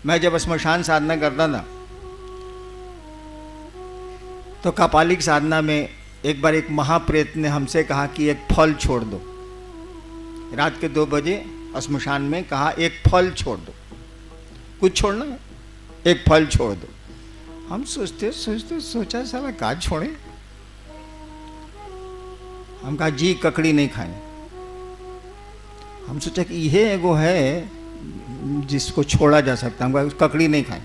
मैं जब श्मशान साधना करता था तो कपालिक साधना में एक बार एक महाप्रेत ने हमसे कहा कि एक फल छोड़ दो। रात के 2 बजे श्मशान में कहा एक फल छोड़ दो, कुछ छोड़ना है, एक फल छोड़ दो। हम सोचते सोचते सोचा साला का छोड़े। हम कहा जी ककड़ी नहीं खाए। हम सोचा कि यह एगो है जिसको छोड़ा जा सकता है। हम कहा ककड़ी नहीं खाए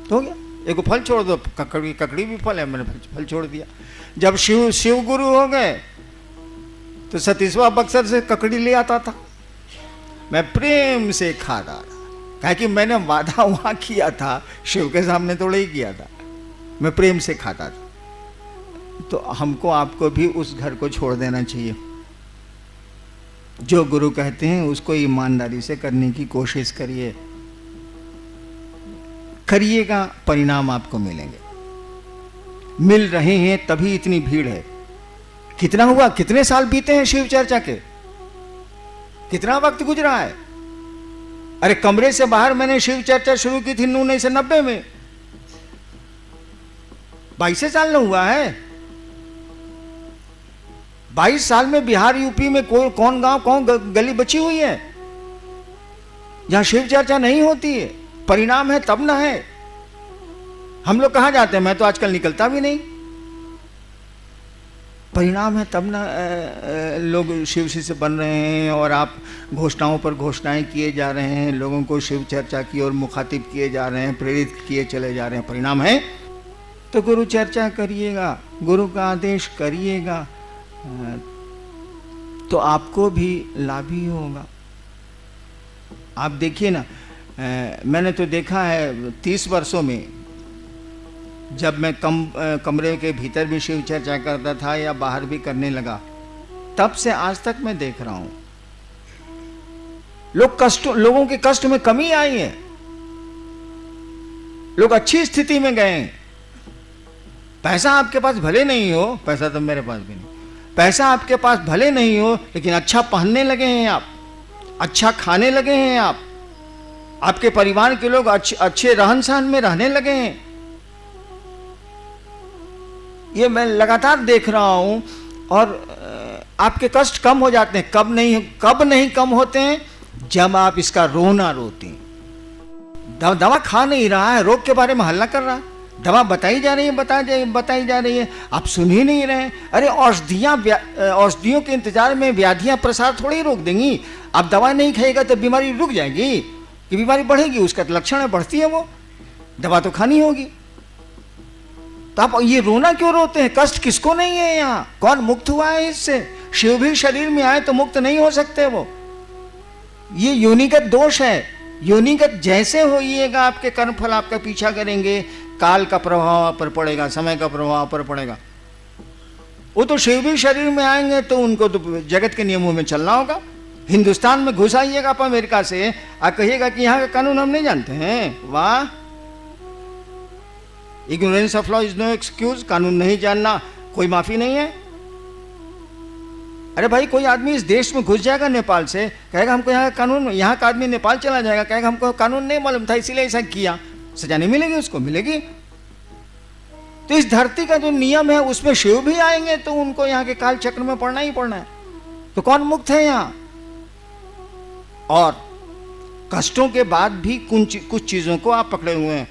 तो हो गया, एगो फल छोड़ दो। ककड़ी भी फल है, मैंने फल छोड़ दिया। जब शिव गुरु हो गए तो सतीसवा बक्सर से ककड़ी ले आता था, मैं प्रेम से खाता था। कहा कि मैंने वादा वहां किया था, शिव के सामने थोड़ा ही किया था, मैं प्रेम से खाता था। तो हमको आपको भी उस घर को छोड़ देना चाहिए। जो गुरु कहते हैं उसको ईमानदारी से करने की कोशिश करिए, करिएगा, परिणाम आपको मिलेंगे। मिल रहे हैं तभी इतनी भीड़ है। कितना हुआ, कितने साल बीते हैं शिव चर्चा के, कितना वक्त गुजरा है। अरे कमरे से बाहर मैंने शिव चर्चा शुरू की थी 1990 में, 22 साल न हुआ है। 22 साल में बिहार यूपी में कौन गांव कौन गली बची हुई है जहां शिव चर्चा नहीं होती है। परिणाम है तब ना है। हम लोग कहां जाते हैं, मैं तो आजकल निकलता भी नहीं। परिणाम है तब ना लोग शिव से बन रहे हैं और आप घोषणाओं पर घोषणाएं किए जा रहे हैं, लोगों को शिव चर्चा की ओर मुखातिब किए जा रहे हैं, प्रेरित किए चले जा रहे हैं। परिणाम है तो गुरु चर्चा करिएगा, गुरु का आदेश करिएगा, तो आपको भी लाभ ही होगा। आप देखिए ना, मैंने तो देखा है 30 वर्षों में, जब मैं कमरे के भीतर भी शिव चर्चा करता था या बाहर भी करने लगा, तब से आज तक मैं देख रहा हूं लोगों के कष्ट में कमी आई है, लोग अच्छी स्थिति में गए हैं। पैसा आपके पास भले नहीं हो, पैसा तो मेरे पास भी नहीं, पैसा आपके पास भले नहीं हो, लेकिन अच्छा पहनने लगे हैं आप, अच्छा खाने लगे हैं आप, आपके परिवार के लोग अच्छे रहन सहन में रहने लगे हैं। ये मैं लगातार देख रहा हूं। और आपके कष्ट कम हो जाते हैं। कब नहीं कम होते हैं, जब आप इसका रोना रोते हैं। दवा खा नहीं रहा है, रोग के बारे में हल्ला कर रहा है, दवा बताई जा रही है, बताई जा रही है, आप सुन ही नहीं रहे। अरे औषधियों के इंतजार में व्याधियां प्रसार थोड़ी रोक देंगी। आप दवा नहीं खाएगा तो बीमारी रुक जाएगी कि बीमारी बढ़ेगी, उसका लक्षण है बढ़ती है, वो दवा तो खानी होगी। तो आप ये रोना क्यों रोते हैं? कष्ट किसको नहीं है यहाँ? कौन मुक्त हुआ है इससे? शिव भी शरीर में आए तो मुक्त नहीं हो सकते वो। ये योनिगत दोष है। योनिगत जैसे होइएगा आपके कर्मफल आपका पीछा करेंगे, काल का प्रभाव आप पर पड़ेगा, समय का प्रभाव आप पर पड़ेगा। वो तो शिव भी शरीर में आएंगे तो उनको तो जगत के नियमों में चलना होगा। हिंदुस्तान में घुस आइएगा आप अमेरिका से, आप कहिएगा कि यहाँ का कानून हम नहीं जानते हैं। वाह, ignorance of law is no excuse. कानून नहीं जानना कोई माफी नहीं है। अरे भाई, कोई आदमी इस देश में घुस जाएगा नेपाल से, कहेगा हमको यहाँ का कानून, यहाँ का आदमी नेपाल चला जाएगा, कहेगा हमको कानून नहीं मालूम था इसीलिए ऐसा किया, सजा नहीं मिलेगी उसको? मिलेगी। तो इस धरती का जो नियम है उसमें शिव भी आएंगे तो उनको यहाँ के काल चक्र में पड़ना ही पड़ना है। तो कौन मुक्त है यहाँ? और कष्टों के बाद भी कुछ चीजों को आप पकड़े हुए हैं।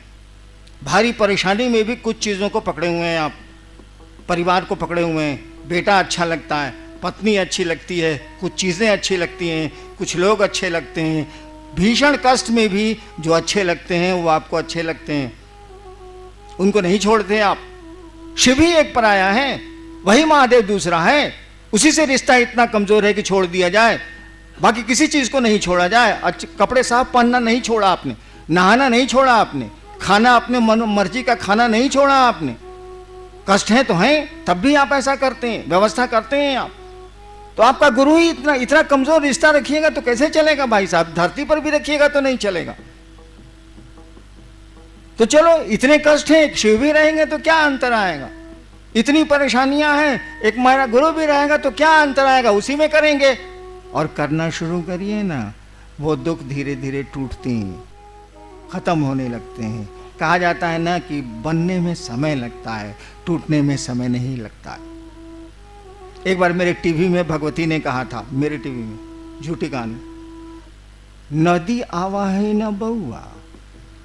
भारी परेशानी में भी कुछ चीजों को पकड़े हुए हैं आप। परिवार को पकड़े हुए हैं। बेटा अच्छा लगता है, पत्नी अच्छी लगती है, कुछ चीजें अच्छी लगती हैं, कुछ लोग अच्छे लगते हैं। भीषण कष्ट में भी जो अच्छे लगते हैं वो आपको अच्छे लगते हैं, उनको नहीं छोड़ते आप। शिव ही एक पराया है, वही महादेव दूसरा है। उसी से रिश्ता इतना कमजोर है कि छोड़ दिया जाए, बाकी किसी चीज को नहीं छोड़ा जाए। अच्छे कपड़े साफ पहनना नहीं छोड़ा आपने, नहाना नहीं छोड़ा आपने, खाना अपने मर्जी का खाना नहीं छोड़ा आपने। कष्ट है तो हैं, तब भी आप ऐसा करते हैं, व्यवस्था करते हैं आप। तो आपका गुरु ही इतना कमजोर रिश्ता रखिएगा तो कैसे चलेगा भाई साहब? धरती पर भी रखिएगा तो नहीं चलेगा। तो चलो, इतने कष्ट हैं, शिव भी रहेंगे तो क्या अंतर आएगा? इतनी परेशानियां हैं, एक हमारा गुरु भी रहेगा तो क्या अंतर आएगा? उसी में करेंगे। और करना शुरू करिए ना, वो दुख धीरे धीरे टूटते हैं, खत्म होने लगते हैं। कहा जाता है ना कि बनने में समय लगता है, टूटने में समय नहीं लगता है। एक बार मेरे टीवी में भगवती ने कहा था, मेरे टीवी में, झूठी कहानी, नदी आवा है न बउआ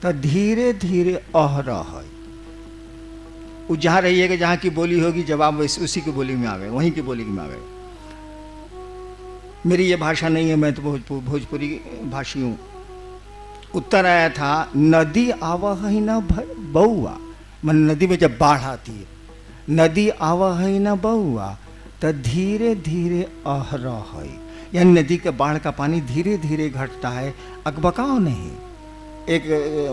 तो धीरे धीरे अह रहा है। जहाँ रहिए कि जहाँ की बोली होगी जवाब उसी की बोली में आवे, वहीं की बोली में आवे। मेरी ये भाषा नहीं है, मैं तो भोजपुरी भाषी हूँ। उत्तर आया था, नदी आवा है न बउआ, मन नदी में जब बाढ़ आती है, नदी आवा है न बउआ तो धीरे धीरे अह रहा है, यानी नदी के बाढ़ का पानी धीरे धीरे घटता है, अकबकाओ नहीं। एक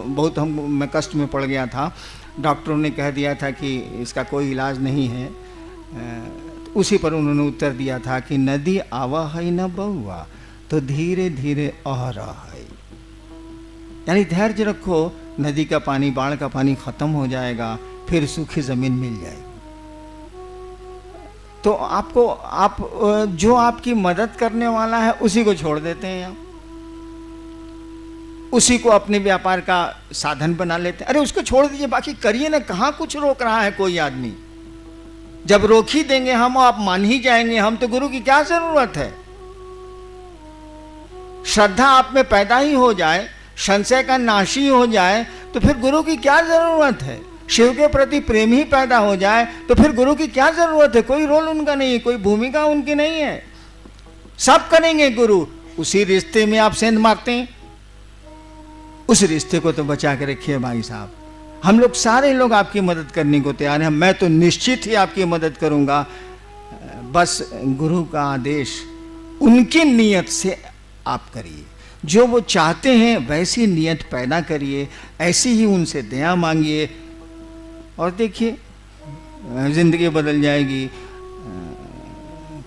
बहुत मैं कष्ट में पड़ गया था, डॉक्टरों ने कह दिया था कि इसका कोई इलाज नहीं है। उसी पर उन्होंने उत्तर दिया था कि नदी आवा है न बउआ तो धीरे धीरे अह रहा है, यानी धैर्य रखो, नदी का पानी, बाढ़ का पानी खत्म हो जाएगा, फिर सूखी जमीन मिल जाएगी। तो आप जो आपकी मदद करने वाला है उसी को छोड़ देते हैं आप, उसी को अपने व्यापार का साधन बना लेते हैं। अरे उसको छोड़ दीजिए, बाकी करिए ना, कहाँ कुछ रोक रहा है कोई आदमी। जब रोक ही देंगे हम, आप मान ही जाएंगे हम, तो गुरु की क्या जरूरत है। श्रद्धा आप में पैदा ही हो जाए, संशय का नाश ही हो जाए, तो फिर गुरु की क्या जरूरत है। शिव के प्रति प्रेम ही पैदा हो जाए तो फिर गुरु की क्या जरूरत है। कोई रोल उनका नहीं है, कोई भूमिका उनकी नहीं है, सब करेंगे गुरु। उसी रिश्ते में आप सेंध मारते हैं, उस रिश्ते को तो बचा के रखिए भाई साहब। हम लोग सारे लोग आपकी मदद करने को तैयार हैं, मैं तो निश्चित ही आपकी मदद करूंगा। बस गुरु का आदेश, उनकी नियत से आप करिए, जो वो चाहते हैं वैसी नियत पैदा करिए, ऐसी ही उनसे दया मांगिए, और देखिए जिंदगी बदल जाएगी,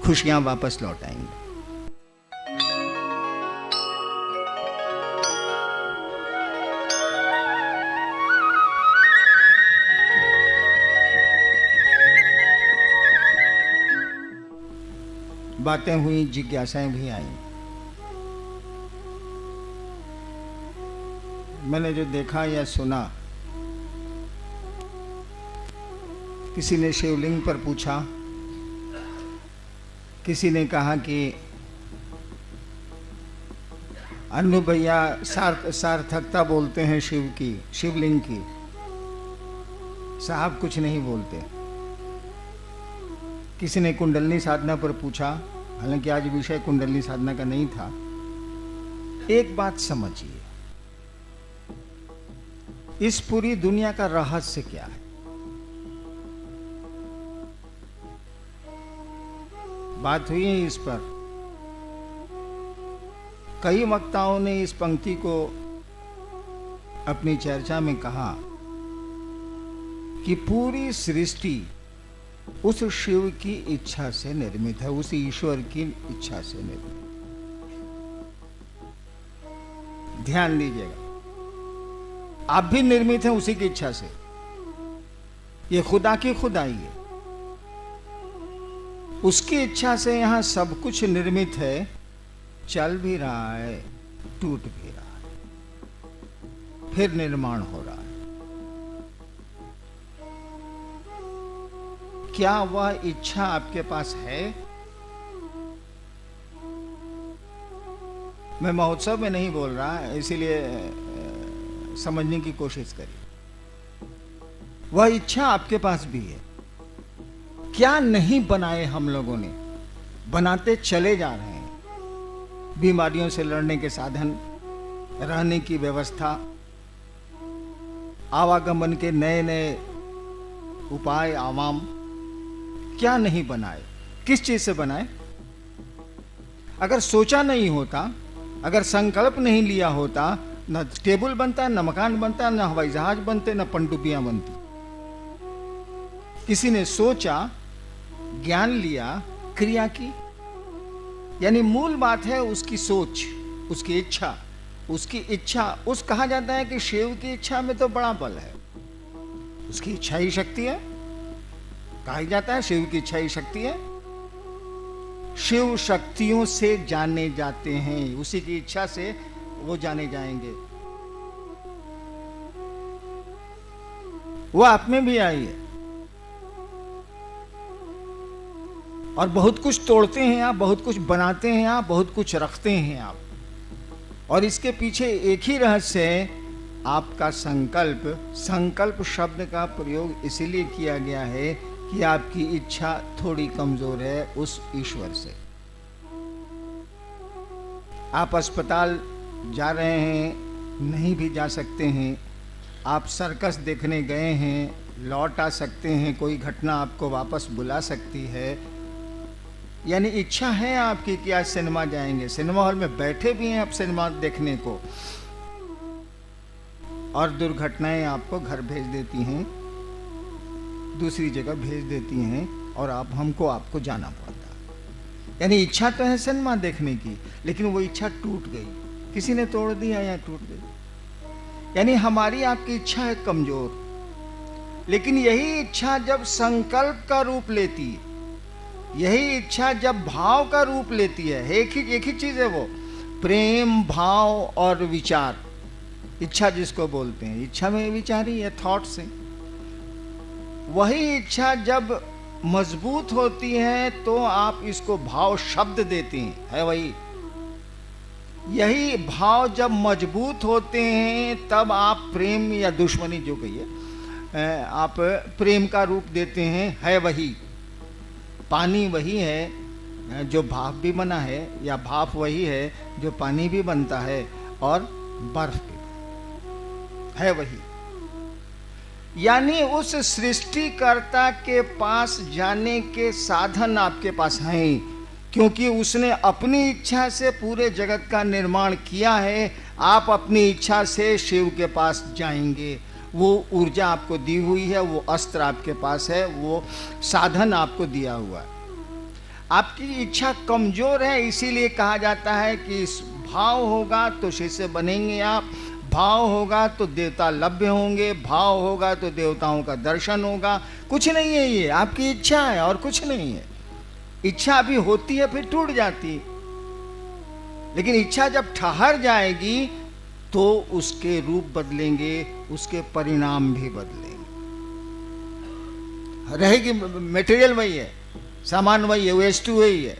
खुशियां वापस लौट आएंगी। बातें हुई, जिज्ञासाएं भी आई। मैंने जो देखा या सुना, किसी ने शिवलिंग पर पूछा, किसी ने कहा कि अन्नू भैया सार्थकता बोलते हैं शिव की, शिवलिंग की, साहब कुछ नहीं बोलते। किसी ने कुंडलनी साधना पर पूछा, हालांकि आज विषय कुंडलनी साधना का नहीं था। एक बात समझिए, इस पूरी दुनिया का रहस्य क्या है। बात हुई है इस पर, कई वक्ताओं ने इस पंक्ति को अपनी चर्चा में कहा कि पूरी सृष्टि उस शिव की इच्छा से निर्मित है, उस ईश्वर की इच्छा से निर्मित। ध्यान दीजिएगा, आप भी निर्मित हैं उसी की इच्छा से। ये खुदा की खुदाई है, उसकी इच्छा से यहां सब कुछ निर्मित है, चल भी रहा है, टूट भी रहा है, फिर निर्माण हो रहा है। क्या वह इच्छा आपके पास है? मैं महोत्सव में नहीं बोल रहा, इसीलिए समझने की कोशिश करिए। वह इच्छा आपके पास भी है। क्या नहीं बनाए हम लोगों ने, बनाते चले जा रहे हैं। बीमारियों से लड़ने के साधन, रहने की व्यवस्था, आवागमन के नए नए उपाय, आवाम, क्या नहीं बनाए। किस चीज से बनाए? अगर सोचा नहीं होता, अगर संकल्प नहीं लिया होता, न टेबल बनता, न मकान बनता, न हवाई जहाज बनते, न पनडुब्बियां बनती। किसी ने सोचा, ज्ञान लिया, क्रिया की, यानी मूल बात है उसकी सोच, उसकी इच्छा। उसकी इच्छा, उस कहा जाता है कि शिव की इच्छा में तो बड़ा बल है, उसकी इच्छा ही शक्ति है। कहा जाता है शिव की इच्छा ही शक्ति है। शिव शक्तियों से जाने जाते हैं, उसी की इच्छा से वो जाने जाएंगे। वो आप में भी आई है। और बहुत कुछ तोड़ते हैं आप, बहुत कुछ बनाते हैं आप, बहुत कुछ रखते हैं आप, और इसके पीछे एक ही रहस्य है, आपका संकल्प। संकल्प शब्द का प्रयोग इसीलिए किया गया है कि आपकी इच्छा थोड़ी कमजोर है उस ईश्वर से। आप अस्पताल जा रहे हैं, नहीं भी जा सकते हैं, आप सर्कस देखने गए हैं, लौट आ सकते हैं, कोई घटना आपको वापस बुला सकती है, यानी इच्छा है आपकी कि आज सिनेमा जाएंगे, सिनेमा हॉल में बैठे भी हैं आप सिनेमा देखने को, और दुर्घटनाएं आपको घर भेज देती हैं, दूसरी जगह भेज देती हैं, और आपको जाना पड़ता है। यानी इच्छा तो है सिनेमा देखने की, लेकिन वो इच्छा टूट गई, किसी ने तोड़ दिया या टूट गई। यानी हमारी आपकी इच्छा है कमजोर, लेकिन यही इच्छा जब संकल्प का रूप लेती है, यही इच्छा जब भाव का रूप लेती है, एक ही चीज है वो, प्रेम, भाव और विचार। इच्छा जिसको बोलते हैं, इच्छा में विचार ही है, थॉट्स है। वही इच्छा जब मजबूत होती है तो आप इसको भाव शब्द देते हैं, है वही। यही भाव जब मजबूत होते हैं तब आप प्रेम या दुश्मनी जो कहिए आप प्रेम का रूप देते हैं, है वही। पानी वही है जो भाप भी बना है, या भाप वही है जो पानी भी बनता है, और बर्फ भी है वही। यानी उस सृष्टिकर्ता के पास जाने के साधन आपके पास हैं, क्योंकि उसने अपनी इच्छा से पूरे जगत का निर्माण किया है। आप अपनी इच्छा से शिव के पास जाएंगे, वो ऊर्जा आपको दी हुई है, वो अस्त्र आपके पास है, वो साधन आपको दिया हुआ है। आपकी इच्छा कमजोर है, इसीलिए कहा जाता है कि इस भाव होगा तो शिष्य बनेंगे आप, भाव होगा तो देवता लभ्य होंगे, भाव होगा तो देवताओं का दर्शन होगा। कुछ नहीं है, ये आपकी इच्छा है और कुछ नहीं है। इच्छा अभी होती है फिर टूट जाती, लेकिन इच्छा जब ठहर जाएगी तो उसके रूप बदलेंगे, उसके परिणाम भी बदलेंगे। रहेगी मटेरियल वही है, सामान वही है, वेस्ट वही है,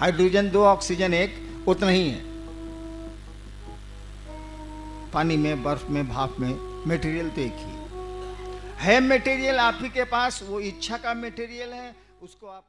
हाइड्रोजन 2 ऑक्सीजन 1 उतना ही है। पानी में, बर्फ में, भाप में मटेरियल तो एक ही है। मटेरियल आप ही के पास, वो इच्छा का मटेरियल है, उसको आप